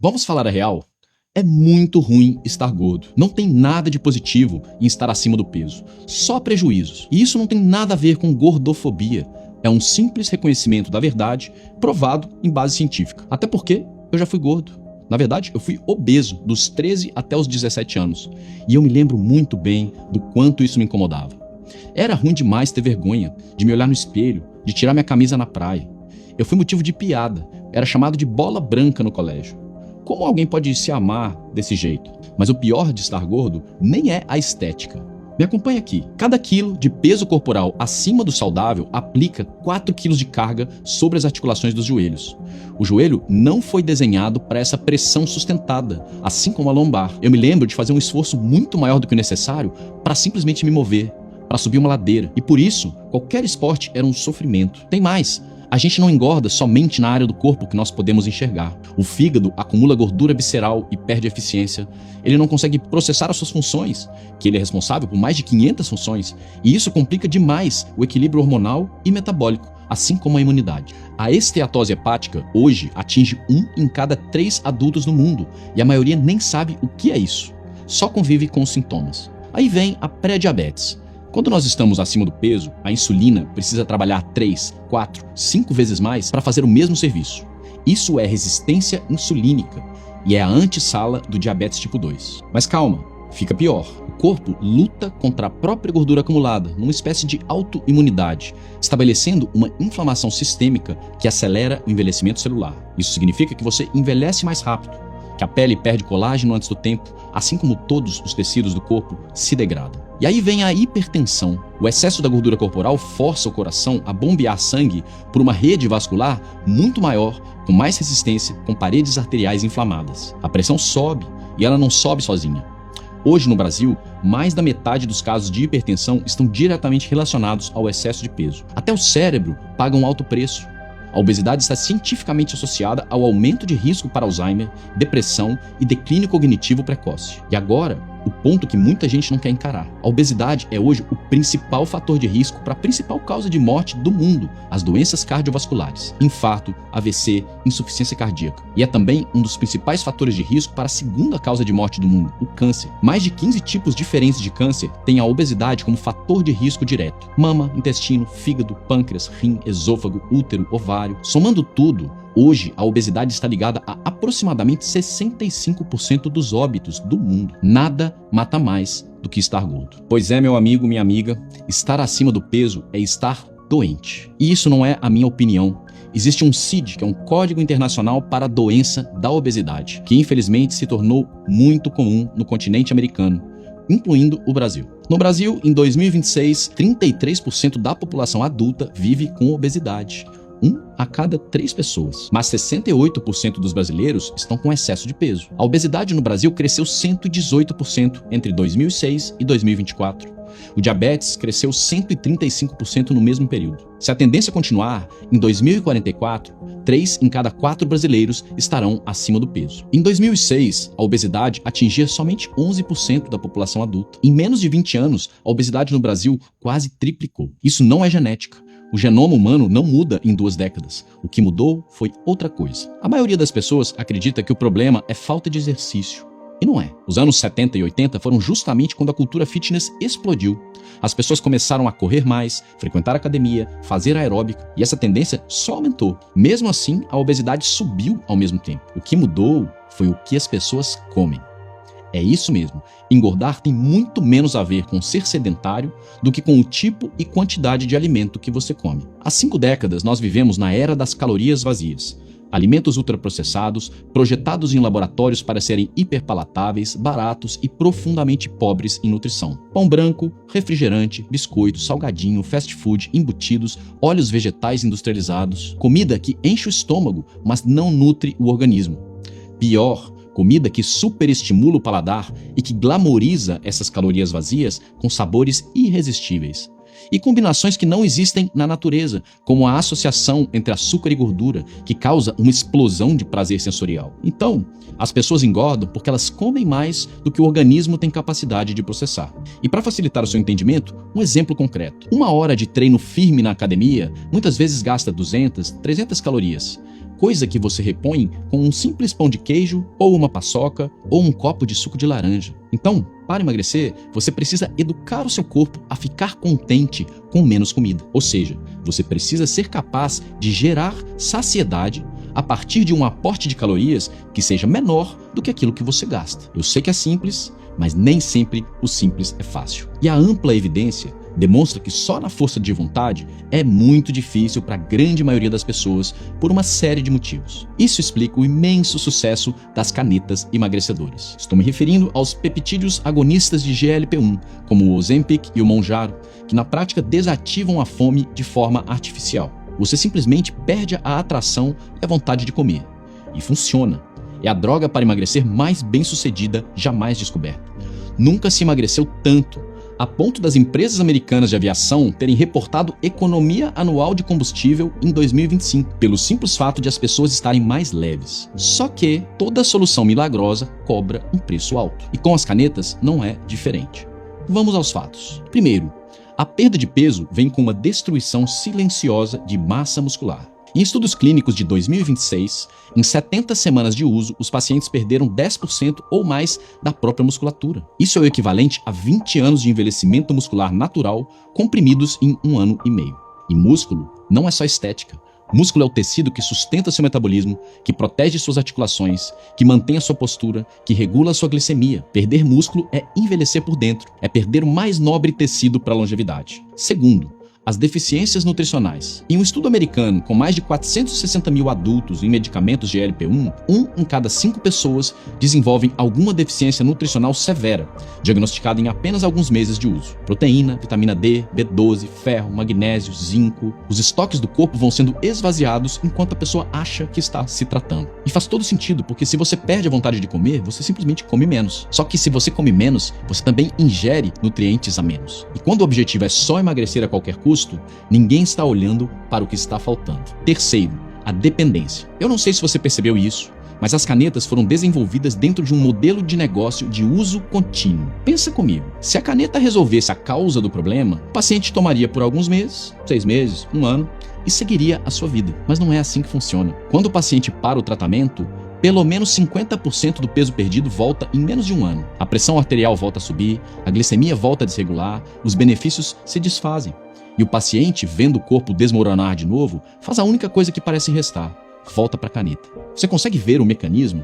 Vamos falar a real? É muito ruim estar gordo. Não tem nada de positivo em estar acima do peso. Só prejuízos. E isso não tem nada a ver com gordofobia. É um simples reconhecimento da verdade, provado em base científica. Até porque eu já fui gordo. Na verdade, eu fui obeso dos 13 até os 17 anos. E eu me lembro muito bem do quanto isso me incomodava. Era ruim demais ter vergonha de me olhar no espelho, de tirar minha camisa na praia. Eu fui motivo de piada. Era chamado de bola branca no colégio. Como alguém pode se amar desse jeito? Mas o pior de estar gordo nem é a estética. Me acompanha aqui. Cada quilo de peso corporal acima do saudável aplica 4 quilos de carga sobre as articulações dos joelhos. O joelho não foi desenhado para essa pressão sustentada, assim como a lombar. Eu me lembro de fazer um esforço muito maior do que o necessário para simplesmente me mover, para subir uma ladeira. E por isso, qualquer esporte era um sofrimento. Tem mais. A gente não engorda somente na área do corpo que nós podemos enxergar. O fígado acumula gordura visceral e perde eficiência. Ele não consegue processar as suas funções, que ele é responsável por mais de 500 funções, e isso complica demais o equilíbrio hormonal e metabólico, assim como a imunidade. A esteatose hepática hoje atinge 1 em cada 3 adultos no mundo, e a maioria nem sabe o que é isso. Só convive com os sintomas. Aí vem a pré-diabetes. Quando nós estamos acima do peso, a insulina precisa trabalhar 3, 4, 5 vezes mais para fazer o mesmo serviço. Isso é resistência insulínica e é a antessala do diabetes tipo 2. Mas calma, fica pior. O corpo luta contra a própria gordura acumulada, numa espécie de autoimunidade, estabelecendo uma inflamação sistêmica que acelera o envelhecimento celular. Isso significa que você envelhece mais rápido, que a pele perde colágeno antes do tempo, assim como todos os tecidos do corpo se degradam. E aí vem a hipertensão. O excesso da gordura corporal força o coração a bombear sangue por uma rede vascular muito maior, com mais resistência, com paredes arteriais inflamadas. A pressão sobe e ela não sobe sozinha. Hoje no Brasil, mais da metade dos casos de hipertensão estão diretamente relacionados ao excesso de peso. Até o cérebro paga um alto preço. A obesidade está cientificamente associada ao aumento de risco para Alzheimer, depressão e declínio cognitivo precoce. E agora, o ponto que muita gente não quer encarar. A obesidade é hoje o principal fator de risco para a principal causa de morte do mundo, as doenças cardiovasculares, infarto, AVC, insuficiência cardíaca. E é também um dos principais fatores de risco para a segunda causa de morte do mundo, o câncer. Mais de 15 tipos diferentes de câncer têm a obesidade como fator de risco direto. Mama, intestino, fígado, pâncreas, rim, esôfago, útero, ovário. Somando tudo, hoje, a obesidade está ligada a aproximadamente 65% dos óbitos do mundo. Nada mata mais do que estar gordo. Pois é, meu amigo, minha amiga, estar acima do peso é estar doente. E isso não é a minha opinião. Existe um CID, que é um Código Internacional para a Doença da Obesidade, que infelizmente se tornou muito comum no continente americano, incluindo o Brasil. No Brasil, em 2026, 33% da população adulta vive com obesidade. 1 a cada 3 pessoas. Mas 68% dos brasileiros estão com excesso de peso. A obesidade no Brasil cresceu 118% entre 2006 e 2024. O diabetes cresceu 135% no mesmo período. Se a tendência continuar, em 2044, 3 em cada 4 brasileiros estarão acima do peso. Em 2006, a obesidade atingia somente 11% da população adulta. Em menos de 20 anos, a obesidade no Brasil quase triplicou. Isso não é genética. O genoma humano não muda em 2 décadas. O que mudou foi outra coisa. A maioria das pessoas acredita que o problema é falta de exercício. E não é. Os anos 70 e 80 foram justamente quando a cultura fitness explodiu. As pessoas começaram a correr mais, frequentar academia, fazer aeróbica, e essa tendência só aumentou. Mesmo assim, a obesidade subiu ao mesmo tempo. O que mudou foi o que as pessoas comem. É isso mesmo, engordar tem muito menos a ver com ser sedentário do que com o tipo e quantidade de alimento que você come. Há 5 décadas nós vivemos na era das calorias vazias. Alimentos ultraprocessados, projetados em laboratórios para serem hiperpalatáveis, baratos e profundamente pobres em nutrição. Pão branco, refrigerante, biscoito, salgadinho, fast food, embutidos, óleos vegetais industrializados. Comida que enche o estômago, mas não nutre o organismo. Pior, comida que superestimula o paladar e que glamoriza essas calorias vazias com sabores irresistíveis. E combinações que não existem na natureza, como a associação entre açúcar e gordura, que causa uma explosão de prazer sensorial. Então, as pessoas engordam porque elas comem mais do que o organismo tem capacidade de processar. E para facilitar o seu entendimento, um exemplo concreto. 1 hora de treino firme na academia muitas vezes gasta 200, 300 calorias. coisa que você repõe com um simples pão de queijo, ou uma paçoca, ou um copo de suco de laranja. Então, para emagrecer, você precisa educar o seu corpo a ficar contente com menos comida. Ou seja, você precisa ser capaz de gerar saciedade a partir de um aporte de calorias que seja menor do que aquilo que você gasta. Eu sei que é simples, mas nem sempre o simples é fácil. E a ampla evidência demonstra que só na força de vontade é muito difícil para a grande maioria das pessoas por uma série de motivos. Isso explica o imenso sucesso das canetas emagrecedoras. Estou me referindo aos peptídeos agonistas de GLP-1, como o Ozempic e o Mounjaro, que na prática desativam a fome de forma artificial. Você simplesmente perde a atração e a vontade de comer. E funciona. É a droga para emagrecer mais bem-sucedida jamais descoberta. Nunca se emagreceu tanto, a ponto das empresas americanas de aviação terem reportado economia anual de combustível em 2025, pelo simples fato de as pessoas estarem mais leves. Só que toda solução milagrosa cobra um preço alto. E com as canetas não é diferente. Vamos aos fatos. Primeiro, a perda de peso vem com uma destruição silenciosa de massa muscular. Em estudos clínicos de 2026, em 70 semanas de uso, os pacientes perderam 10% ou mais da própria musculatura. Isso é o equivalente a 20 anos de envelhecimento muscular natural comprimidos em 1 ano e meio. E músculo não é só estética. Músculo é o tecido que sustenta seu metabolismo, que protege suas articulações, que mantém a sua postura, que regula a sua glicemia. Perder músculo é envelhecer por dentro, é perder o mais nobre tecido para a longevidade. Segundo, as deficiências nutricionais. Em um estudo americano com mais de 460 mil adultos em medicamentos de GLP-1, 1 em cada 5 pessoas desenvolvem alguma deficiência nutricional severa, diagnosticada em apenas alguns meses de uso. Proteína, vitamina D, B12, ferro, magnésio, zinco. Os estoques do corpo vão sendo esvaziados enquanto a pessoa acha que está se tratando. E faz todo sentido, porque se você perde a vontade de comer, você simplesmente come menos. Só que se você come menos, você também ingere nutrientes a menos. E quando o objetivo é só emagrecer a qualquer custo, ninguém está olhando para o que está faltando. Terceiro, a dependência. Eu não sei se você percebeu isso, mas as canetas foram desenvolvidas dentro de um modelo de negócio de uso contínuo. Pensa comigo, se a caneta resolvesse a causa do problema, o paciente tomaria por alguns meses, 6 meses, 1 ano, e seguiria a sua vida. Mas não é assim que funciona. Quando o paciente para o tratamento, pelo menos 50% do peso perdido volta em menos de 1 ano. A pressão arterial volta a subir, a glicemia volta a desregular, os benefícios se desfazem. E o paciente, vendo o corpo desmoronar de novo, faz a única coisa que parece restar: volta para a caneta. Você consegue ver o mecanismo?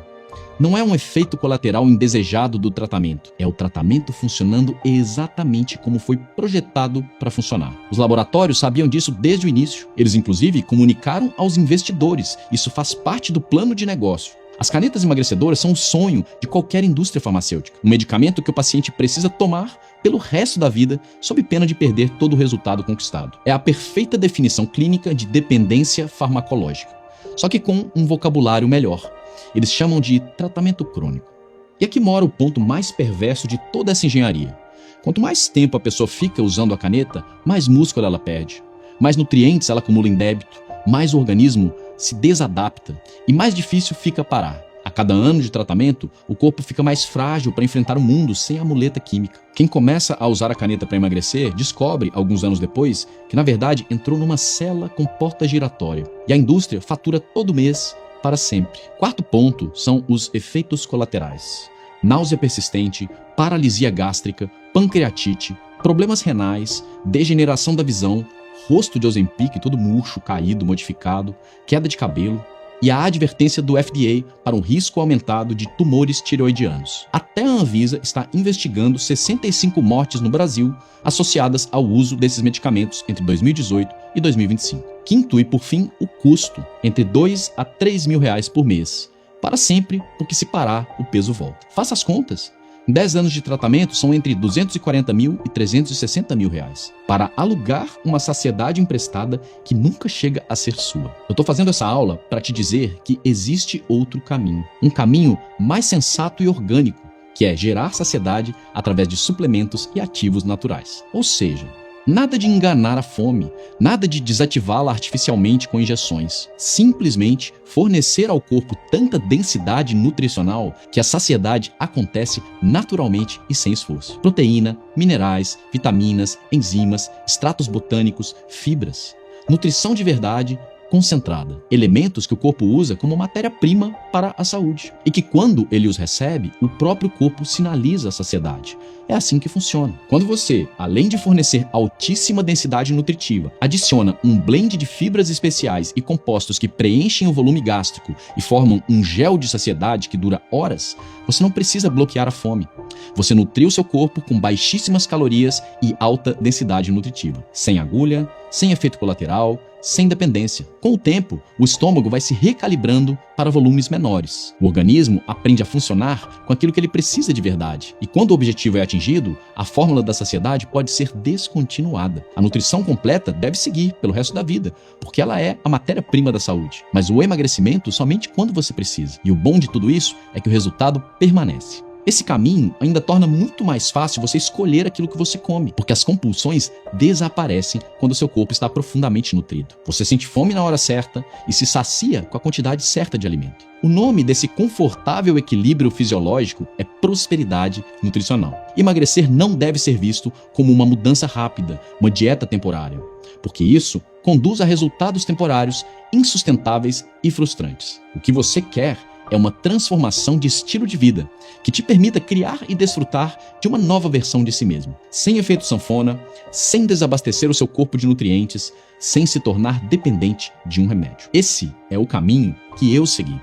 Não é um efeito colateral indesejado do tratamento, é o tratamento funcionando exatamente como foi projetado para funcionar. Os laboratórios sabiam disso desde o início. Eles, inclusive, comunicaram aos investidores. Isso faz parte do plano de negócio. As canetas emagrecedoras são o sonho de qualquer indústria farmacêutica. Um medicamento que o paciente precisa tomar pelo resto da vida, sob pena de perder todo o resultado conquistado. É a perfeita definição clínica de dependência farmacológica, só que com um vocabulário melhor. Eles chamam de tratamento crônico. E aqui mora o ponto mais perverso de toda essa engenharia. Quanto mais tempo a pessoa fica usando a caneta, mais músculo ela perde, mais nutrientes ela acumula em débito, mais o organismo se desadapta e mais difícil fica parar. A cada ano de tratamento, o corpo fica mais frágil para enfrentar o mundo sem a muleta química. Quem começa a usar a caneta para emagrecer descobre, alguns anos depois, que na verdade entrou numa cela com porta giratória. E a indústria fatura todo mês para sempre. Quarto ponto são os efeitos colaterais: náusea persistente, paralisia gástrica, pancreatite, problemas renais, degeneração da visão, rosto de Ozempic todo murcho, caído, modificado, queda de cabelo, e a advertência do FDA para um risco aumentado de tumores tireoidianos. Até a Anvisa está investigando 65 mortes no Brasil associadas ao uso desses medicamentos entre 2018 e 2025. Quinto e por fim, o custo, entre 2 a 3 mil reais por mês. Para sempre, porque se parar, o peso volta. Faça as contas. Em 10 anos de tratamento, são entre 240 mil e 360 mil reais para alugar uma saciedade emprestada que nunca chega a ser sua. Eu estou fazendo essa aula para te dizer que existe outro caminho. Um caminho mais sensato e orgânico, que é gerar saciedade através de suplementos e ativos naturais. Ou seja, nada de enganar a fome, nada de desativá-la artificialmente com injeções. Simplesmente fornecer ao corpo tanta densidade nutricional que a saciedade acontece naturalmente e sem esforço. Proteína, minerais, vitaminas, enzimas, extratos botânicos, fibras. Nutrição de verdade concentrada. Elementos que o corpo usa como matéria-prima para a saúde. E que quando ele os recebe, o próprio corpo sinaliza a saciedade. É assim que funciona. Quando você, além de fornecer altíssima densidade nutritiva, adiciona um blend de fibras especiais e compostos que preenchem o volume gástrico e formam um gel de saciedade que dura horas, você não precisa bloquear a fome. Você nutriu seu corpo com baixíssimas calorias e alta densidade nutritiva, sem agulha, sem efeito colateral, sem dependência. Com o tempo, o estômago vai se recalibrando para volumes menores. O organismo aprende a funcionar com aquilo que ele precisa de verdade. E quando o objetivo é atingido, a fórmula da saciedade pode ser descontinuada. A nutrição completa deve seguir pelo resto da vida, porque ela é a matéria-prima da saúde. Mas o emagrecimento somente quando você precisa. E o bom de tudo isso é que o resultado permanece. Esse caminho ainda torna muito mais fácil você escolher aquilo que você come, porque as compulsões desaparecem quando o seu corpo está profundamente nutrido. Você sente fome na hora certa e se sacia com a quantidade certa de alimento. O nome desse confortável equilíbrio fisiológico é prosperidade nutricional. Emagrecer não deve ser visto como uma mudança rápida, uma dieta temporária, porque isso conduz a resultados temporários insustentáveis e frustrantes. O que você quer é uma transformação de estilo de vida que te permita criar e desfrutar de uma nova versão de si mesmo, sem efeito sanfona, sem desabastecer o seu corpo de nutrientes, sem se tornar dependente de um remédio. Esse é o caminho que eu segui.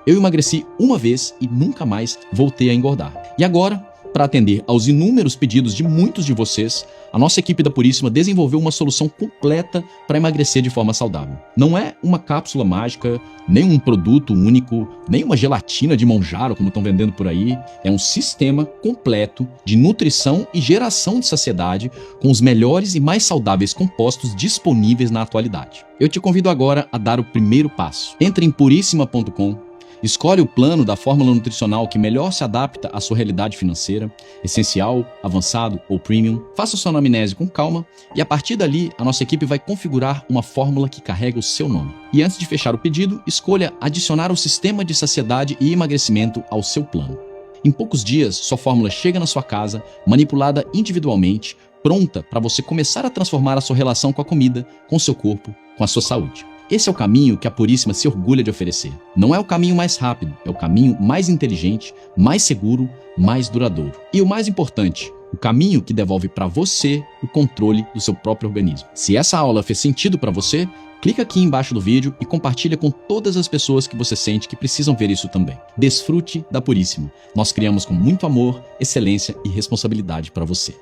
Eu emagreci uma vez e nunca mais voltei a engordar. E agora, para atender aos inúmeros pedidos de muitos de vocês, a nossa equipe da Puríssima desenvolveu uma solução completa para emagrecer de forma saudável. Não é uma cápsula mágica, nem um produto único, nem uma gelatina de Monjaro, como estão vendendo por aí. É um sistema completo de nutrição e geração de saciedade com os melhores e mais saudáveis compostos disponíveis na atualidade. Eu te convido agora a dar o primeiro passo. Entre em purissima.com. Escolhe o plano da fórmula nutricional que melhor se adapta à sua realidade financeira, essencial, avançado ou premium. Faça sua anamnese com calma e a partir dali a nossa equipe vai configurar uma fórmula que carrega o seu nome. E antes de fechar o pedido, escolha adicionar o sistema de saciedade e emagrecimento ao seu plano. Em poucos dias, sua fórmula chega na sua casa, manipulada individualmente, pronta para você começar a transformar a sua relação com a comida, com o seu corpo, com a sua saúde. Esse é o caminho que a Puríssima se orgulha de oferecer. Não é o caminho mais rápido, é o caminho mais inteligente, mais seguro, mais duradouro. E o mais importante, o caminho que devolve para você o controle do seu próprio organismo. Se essa aula fez sentido para você, clica aqui embaixo do vídeo e compartilha com todas as pessoas que você sente que precisam ver isso também. Desfrute da Puríssima. Nós criamos com muito amor, excelência e responsabilidade para você.